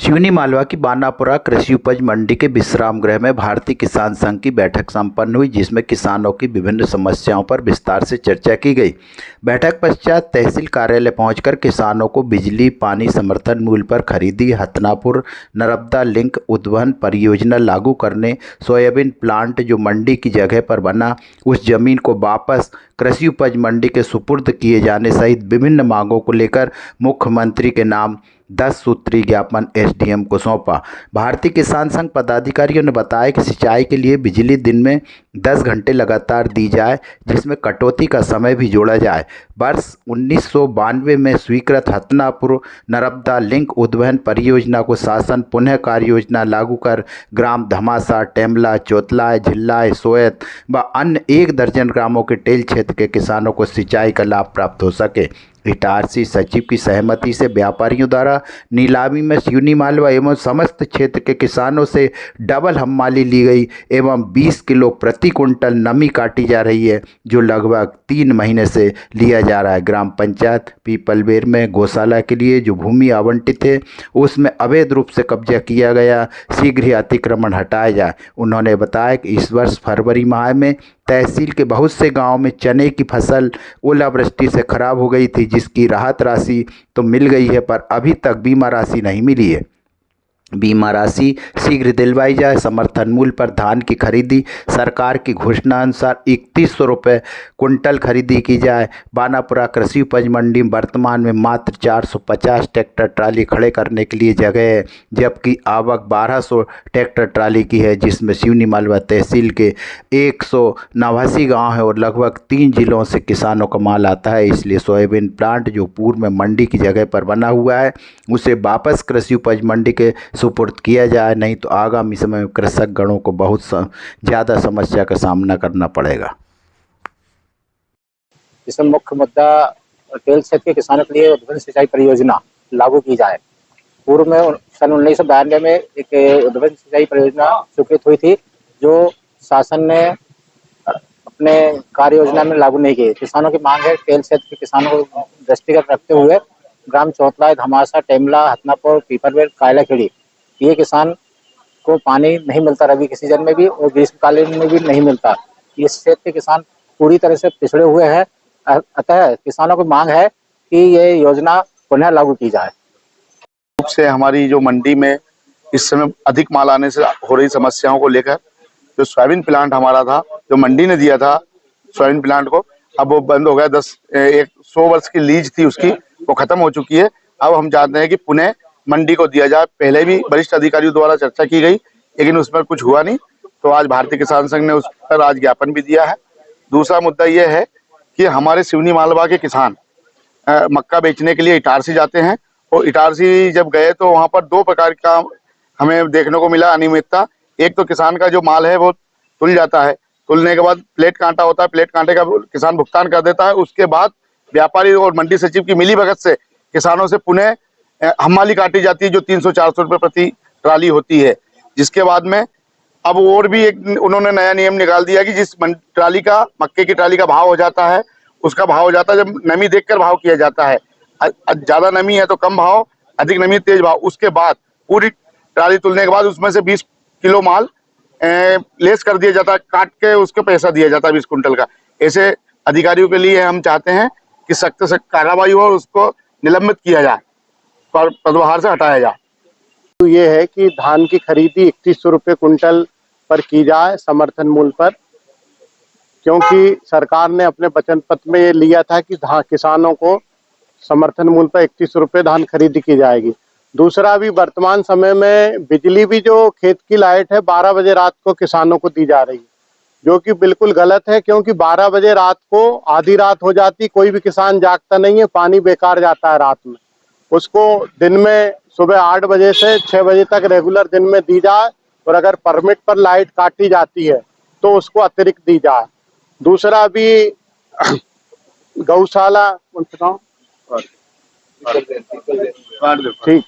सिवनी मालवा की बानापुरा कृषि उपज मंडी के विश्राम गृह में भारतीय किसान संघ की बैठक संपन्न हुई, जिसमें किसानों की विभिन्न समस्याओं पर विस्तार से चर्चा की गई। बैठक पश्चात तहसील कार्यालय पहुंचकर किसानों को बिजली पानी समर्थन मूल्य पर खरीदी, हथनापुर नर्मदा लिंक उद्वहन परियोजना लागू करने, सोयाबीन प्लांट जो मंडी की जगह पर बना उस जमीन को वापस कृषि उपज मंडी के सुपुर्द किए जाने सहित विभिन्न मांगों को लेकर मुख्यमंत्री के नाम 10 सूत्रीय ज्ञापन एसडीएम को सौंपा। भारतीय किसान संघ पदाधिकारियों ने बताया कि सिंचाई के लिए बिजली दिन में 10 घंटे लगातार दी जाए, जिसमें कटौती का समय भी जोड़ा जाए। वर्ष 1992 में स्वीकृत हथनापुर नर्मदा लिंक उद्वहन परियोजना को शासन पुनः कार्य योजना लागू कर ग्राम धमासा, टेमला, चोतलाय, झिल्लाय, सोयत व अन्य 1 दर्जन ग्रामों के टेल क्षेत्र के किसानों को सिंचाई का लाभ प्राप्त हो सके। इटारसी सचिव की सहमति से व्यापारियों द्वारा नीलामी में सिवनी मालवा एवं समस्त क्षेत्र के किसानों से डबल हम्माली ली गई एवं 20 किलो प्रति कुंटल नमी काटी जा रही है, जो लगभग 3 महीने से लिया जा रहा है। ग्राम पंचायत पीपलबेर में गौशाला के लिए जो भूमि आवंटित है उसमें अवैध रूप से कब्जा किया गया, शीघ्र ही अतिक्रमण हटाया जाए। उन्होंने बताया कि इस वर्ष फरवरी माह में तहसील के बहुत से गांवों में चने की फसल ओलावृष्टि से खराब हो गई थी, जिसकी राहत राशि तो मिल गई है पर अभी तक बीमा राशि नहीं मिली है। बीमा राशि शीघ्र दिलवाई जाए। समर्थन मूल्य पर धान की खरीदी सरकार की घोषणा अनुसार 3100 रुपये कुंटल खरीदी की जाए। बानापुरा कृषि उपज मंडी में वर्तमान में मात्र 450 ट्रैक्टर ट्राली खड़े करने के लिए जगह है, जबकि आवक 1200 ट्रैक्टर ट्राली की है, जिसमें सिवनी मालवा तहसील के 189 गाँव है और लगभग 3 जिलों से किसानों का माल आता है। इसलिए सोयाबीन प्लांट जो पूर्व में मंडी की जगह पर बना हुआ है उसे वापस कृषि उपज मंडी के सुपुर्द किया जाए, नहीं तो आगामी समय में कृषक गणों को बहुत ज़्यादा समस्या का सामना करना पड़ेगा। इसमें मुख्य मुद्दा टेल क्षेत्र के किसानों के लिए उद्वहन सिंचाई परियोजना लागू की जाए। पूर्व में सन 1992 में एक उद्वहन सिंचाई परियोजना स्वीकृत हुई थी, जो शासन ने अपने कार्य योजना में लागू नहीं की। किसानों की मांग है टेल क्षेत्र के किसानों को दृष्टिगत रखते हुए ग्राम चौतलाय, धमासा, टेमला, हथनापुर, पीपलबेर, कायलाखेड़ी ये किसान को पानी नहीं मिलता रबी के सीजन में भी और ग्रीष्मकालीन में भी नहीं मिलता। इस क्षेत्र के किसान पूरी तरह से पिछड़े हुए हैं। अतः किसानों की मांग है कि ये योजना पुनः लागू की जाए। रूप से हमारी जो मंडी में इस समय अधिक माल आने से हो रही समस्याओं को लेकर जो सोयाबीन प्लांट हमारा था, जो मंडी ने दिया था सोयाबीन प्लांट को, अब वो बंद हो गया। 100 वर्ष की लीज थी उसकी, वो खत्म हो चुकी है। अब हम चाहते हैं कि पुनः मंडी को दिया जाए। पहले भी वरिष्ठ अधिकारियों द्वारा चर्चा की गई, लेकिन उस पर कुछ हुआ नहीं, तो आज भारतीय किसान संघ ने उस पर आज ज्ञापन भी दिया है। दूसरा मुद्दा यह है कि हमारे सिवनी मालवा के किसान मक्का बेचने के लिए इटारसी जाते हैं, और इटारसी जब गए तो वहां पर 2 प्रकार का हमें देखने को मिला अनियमितता। एक तो किसान का जो माल है वो तुल जाता है, तुलने के बाद प्लेट कांटा होता है, प्लेट कांटे का किसान भुगतान कर देता है। उसके बाद व्यापारी और मंडी सचिव की मिलीभगत से किसानों से पुनः हम्माली काटी जाती है, जो 300-400 रुपये प्रति ट्राली होती है। जिसके बाद में अब और भी एक उन्होंने नया नियम निकाल दिया कि जिस ट्राली का मक्के की ट्राली का भाव हो जाता है, उसका भाव हो जाता है जब नमी देखकर भाव किया जाता है। ज्यादा नमी है तो कम भाव, अधिक नमी तेज भाव। उसके बाद पूरी ट्राली तुलने के बाद उसमें से 20 किलो माल लेस कर दिया जाता है, काट के उसको पैसा दिया जाता है 20 कुंटल का। ऐसे अधिकारियों के लिए हम चाहते हैं कि सख्त से कार्रवाई हो और उसको निलंबित किया जाए, पर पदभार से हटाया जाए। तो ये है कि धान की खरीदी 3100 रुपये कुंटल पर की जाए समर्थन मूल्य पर, क्योंकि सरकार ने अपने वचन पत्र में ये लिया था कि किसानों को समर्थन मूल्य पर 3100 रुपये धान खरीदी की जाएगी। दूसरा, भी वर्तमान समय में बिजली भी जो खेत की लाइट है 12 बजे रात को किसानों को दी जा रही है, जो कि बिल्कुल गलत है, क्योंकि 12 बजे रात को आधी रात हो जाती, कोई भी किसान जागता नहीं है, पानी बेकार जाता है रात में। उसको दिन में सुबह 8 बजे से 6 बजे तक रेगुलर दिन में दी जाए, और अगर परमिट पर लाइट काटी जाती है तो उसको अतिरिक्त दी जाए। दूसरा, भी गौशाला ठीक